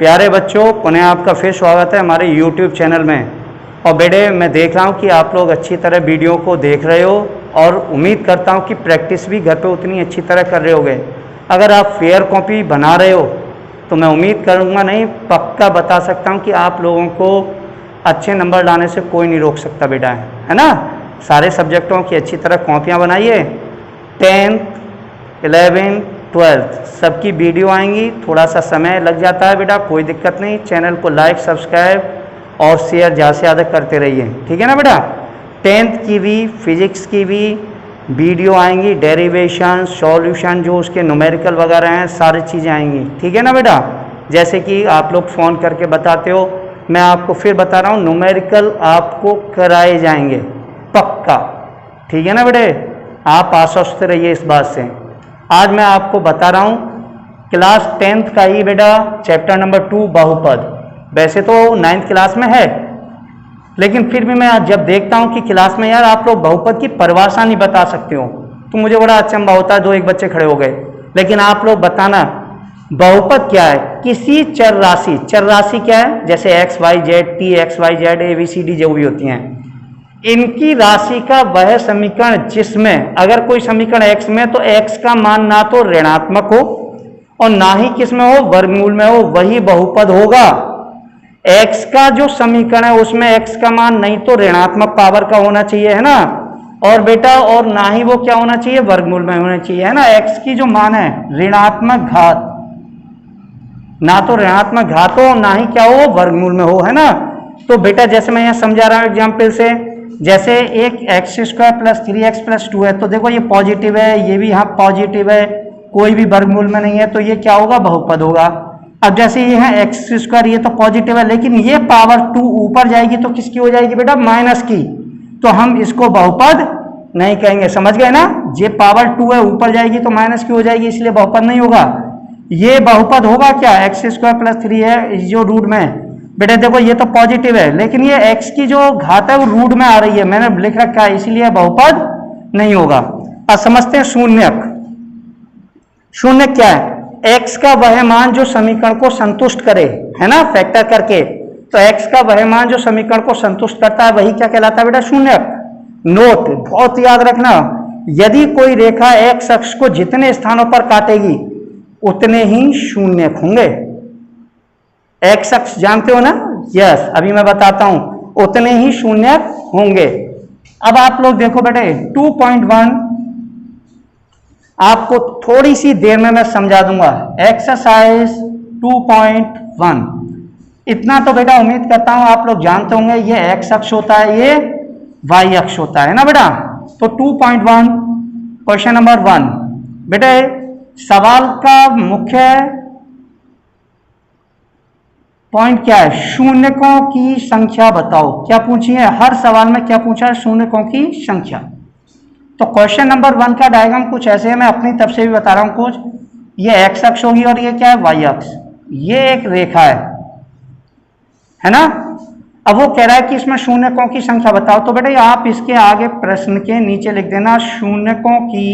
प्यारे बच्चों, पुनः आपका फिर स्वागत है हमारे YouTube चैनल में। और बेटे, मैं देख रहा हूँ कि आप लोग अच्छी तरह वीडियो को देख रहे हो और उम्मीद करता हूँ कि प्रैक्टिस भी घर पे उतनी अच्छी तरह कर रहे होगे। अगर आप फेयर कॉपी बना रहे हो तो मैं उम्मीद करूँगा, नहीं पक्का बता सकता हूँ कि आप लोगों को अच्छे नंबर लाने से कोई नहीं रोक सकता बेटा, है ना। सारे सब्जेक्टों की अच्छी तरह कॉपियाँ बनाइए। 10th, 11th, 12th सबकी वीडियो आएंगी। थोड़ा सा समय लग जाता है बेटा, कोई दिक्कत नहीं। चैनल को लाइक, सब्सक्राइब और शेयर ज़्यादा से ज़्यादा करते रहिए, ठीक है ना बेटा। 10th की भी, फिजिक्स की भी वीडियो आएंगी। डेरिवेशन, सॉल्यूशन, जो उसके न्यूमेरिकल वगैरह हैं, सारी चीज़ें आएंगी, ठीक है ना बेटा। जैसे कि आप लोग फ़ोन करके बताते हो, मैं आपको फिर बता रहा हूँ, न्यूमेरिकल आपको कराए जाएंगे पक्का, ठीक है ना बेटे। आप आश्वस्त रहिए इस बात से। आज मैं आपको बता रहा हूँ क्लास 10th का ही बेटा, चैप्टर नंबर 2 बहुपद। वैसे तो 9th क्लास में है, लेकिन फिर भी मैं आज जब देखता हूँ कि क्लास में यार आप लोग बहुपद की परिभाषा नहीं बता सकते हो तो मुझे बड़ा अचंभा होता है। 2-1 बच्चे खड़े हो गए, लेकिन आप लोग बताना बहुपद क्या है। किसी चर राशि, चर राशि क्या है, जैसे X Y Z, T X Y Z, A B C D जो भी होती हैं, इनकी राशि का वह समीकरण जिसमें अगर कोई समीकरण x में, तो x का मान ना तो ऋणात्मक हो और ना ही किस में हो, वर्गमूल में हो, वही बहुपद होगा। x का जो समीकरण है उसमें x का मान नहीं तो ऋणात्मक पावर का होना चाहिए, है ना। और बेटा और ना ही वो क्या होना चाहिए, वर्गमूल में होना चाहिए, है ना। x की जो मान है ऋणात्मक घात, ना तो ऋणात्मक घात हो ना ही क्या हो, वर्गमूल में हो, है ना। तो बेटा जैसे मैं यहाँ समझा रहा हूँ एग्जाम्पल से, जैसे एक x² + 3x + 2 है, तो देखो ये पॉजिटिव है, ये भी यहाँ पॉजिटिव है, कोई भी वर्गमूल में नहीं है, तो ये क्या होगा, बहुपद होगा। अब जैसे ये है x², ये तो पॉजिटिव है, लेकिन ये पावर 2 ऊपर जाएगी तो किसकी हो जाएगी बेटा, माइनस की, तो हम इसको बहुपद नहीं कहेंगे, समझ गए ना। ये पावर 2 है, ऊपर जाएगी तो माइनस की हो जाएगी, इसलिए बहुपद नहीं होगा। ये बहुपद होगा क्या, x² + 3 है जो रूट में, बेटा देखो ये तो पॉजिटिव है, लेकिन ये x की जो घात है वो रूट में आ रही है, मैंने लिख रखा है, इसलिए बहुपद नहीं होगा। अब समझते हैं शून्यक। शून्य क्या है, x का वह मान जो समीकरण को संतुष्ट करे, है ना, फैक्टर करके। तो x का वह मान जो समीकरण को संतुष्ट करता है वही क्या कहलाता है बेटा, शून्यक। नोट बहुत याद रखना, यदि कोई रेखा x अक्ष को जितने स्थानों पर काटेगी उतने ही शून्यक होंगे। एक्स अक्ष जानते हो ना, यस, अभी मैं बताता हूं, उतने ही शून्यक होंगे। अब आप लोग देखो बेटे 2.1 आपको थोड़ी सी देर में मैं समझा दूंगा। एक्सरसाइज 2.1 इतना तो बेटा उम्मीद करता हूं आप लोग जानते होंगे, ये एक्स अक्ष होता है, ये वाई अक्ष होता है ना बेटा। तो 2.1 क्वेश्चन नंबर 1 बेटे, सवाल का मुख्य पॉइंट क्या है, शून्यकों की संख्या बताओ। क्या पूछी है, हर सवाल में क्या पूछा है, शून्यकों की संख्या। तो क्वेश्चन नंबर 1 का डायग्राम कुछ ऐसे है, मैं अपनी तरफ से भी बता रहा हूं कुछ। ये एक्स अक्ष होगी और ये क्या है, वाई अक्ष। ये एक रेखा है ना। अब वो कह रहा है कि इसमें शून्यकों की संख्या बताओ। तो बेटा आप इसके आगे प्रश्न के नीचे लिख देना, शून्यकों की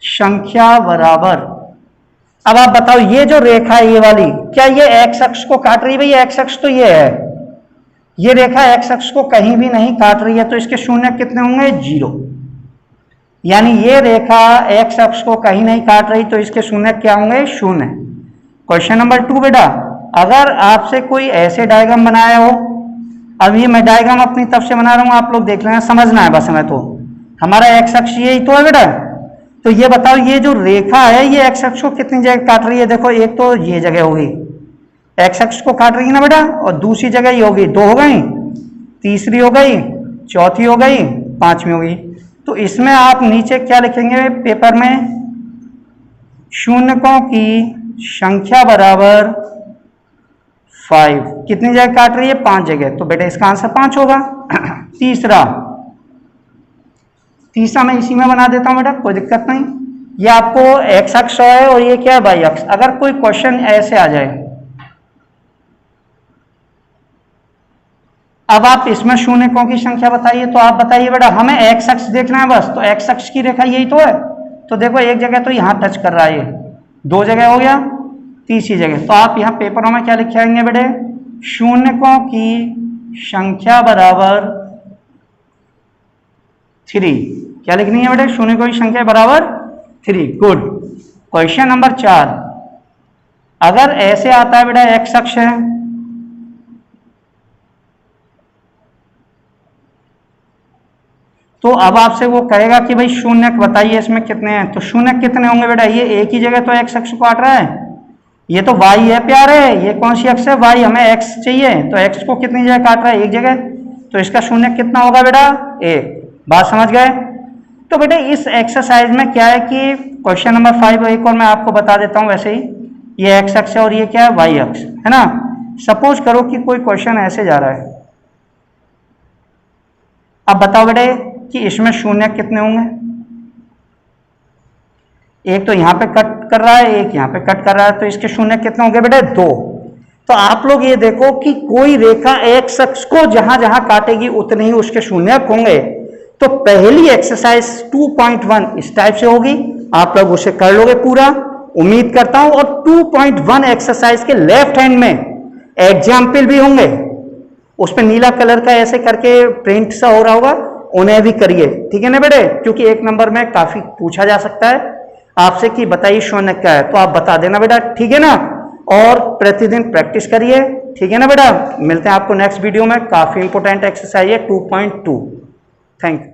संख्या बराबर। अब आप बताओ ये जो रेखा है ये वाली, क्या ये एक्स अक्ष को काट रही है, भाई एक्स अक्ष तो ये है, ये रेखा एक्स अक्ष को कहीं भी नहीं काट रही है, तो इसके शून्य कितने होंगे, 0। यानी ये रेखा एक्स अक्ष को कहीं नहीं काट रही तो इसके शून्य क्या होंगे, 0। क्वेश्चन नंबर 2 बेटा, अगर आपसे कोई ऐसे डायग्राम बनाया हो, अभी मैं डायग्राम अपनी तरफ से बना रहा हूं, आप लोग देख लेना, समझना है बस हमें। तो हमारा एक्स अक्ष यही तो है बेटा। तो ये बताओ ये जो रेखा है ये एक्स अक्ष को कितनी जगह काट रही है, देखो एक तो ये जगह होगी, एक्स अक्ष को काट रही है ना बेटा, और दूसरी जगह ये होगी, 2 हो गई, तीसरी हो गई, चौथी हो गई, 5वीं होगी। तो इसमें आप नीचे क्या लिखेंगे पेपर में, शून्यकों की संख्या बराबर 5। कितनी जगह काट रही है, 5 जगह, तो बेटा इसका आंसर 5 होगा। तीसरा मैं इसी में बना देता हूं बेटा, कोई दिक्कत नहीं। ये आपको एक्स अक्ष है और ये क्या है, वाई अक्ष। अगर कोई क्वेश्चन ऐसे आ जाए, अब आप इसमें शून्यकों की संख्या बताइए, तो आप बताइए बेटा, हमें एक्स अक्ष देखना है बस, तो एक्स अक्ष की रेखा यही तो है। तो देखो एक जगह तो यहां टच कर रहा है, ये 2 जगह हो गया, तीसरी जगह। तो आप यहाँ पेपरों में क्या लिखे आएंगे बेटे, शून्यकों की संख्या बराबर 3। क्या लिखनी है बेटे, शून्यकों की संख्या बराबर 3। गुड। क्वेश्चन नंबर 4, अगर ऐसे आता है बेटा एक्स अक्ष है, तो अब आपसे वो कहेगा कि भाई शून्यक बताइए इसमें कितने हैं। तो शून्यक कितने होंगे बेटा, ये एक ही जगह तो एक्स अक्ष को काट रहा है, ये तो वाई है प्यारे, ये कौन सी अक्ष है, वाई, हमें एक्स चाहिए, तो एक्स को कितनी जगह काट रहा है, एक जगह, तो इसका शून्यक कितना होगा बेटा, 1। बात समझ गए। तो बेटे इस एक्सरसाइज में क्या है कि क्वेश्चन नंबर 5 एक और मैं आपको बता देता हूं, वैसे ही ये एक्स अक्ष है और ये क्या है, वाई अक्ष है ना। सपोज करो कि कोई क्वेश्चन ऐसे जा रहा है, अब बताओ बेटे कि इसमें शून्य कितने होंगे। एक तो यहां पे कट कर रहा है, एक यहां पे कट कर रहा है, तो इसके शून्य कितने होंगे बेटे, 2। तो आप लोग ये देखो कि कोई रेखा एक्स अक्ष को जहां जहां काटेगी उतने ही उसके शून्य होंगे। तो पहली एक्सरसाइज 2.1 इस टाइप से होगी, आप लोग उसे कर लोगे पूरा, उम्मीद करता हूं। और 2.1 एक्सरसाइज के लेफ्ट हैंड में एग्जाम्पल भी होंगे, उस पर नीला कलर का ऐसे करके प्रिंट सा हो रहा होगा, उन्हें भी करिए, ठीक है ना बेटे, क्योंकि 1 नंबर में काफी पूछा जा सकता है आपसे कि बताइए शून्य क्या है, तो आप बता देना बेटा, ठीक है ना। और प्रतिदिन प्रैक्टिस करिए, ठीक है ना बेटा। मिलते हैं आपको नेक्स्ट वीडियो में, काफी इंपॉर्टेंट एक्सरसाइज है 2.2। Thank you.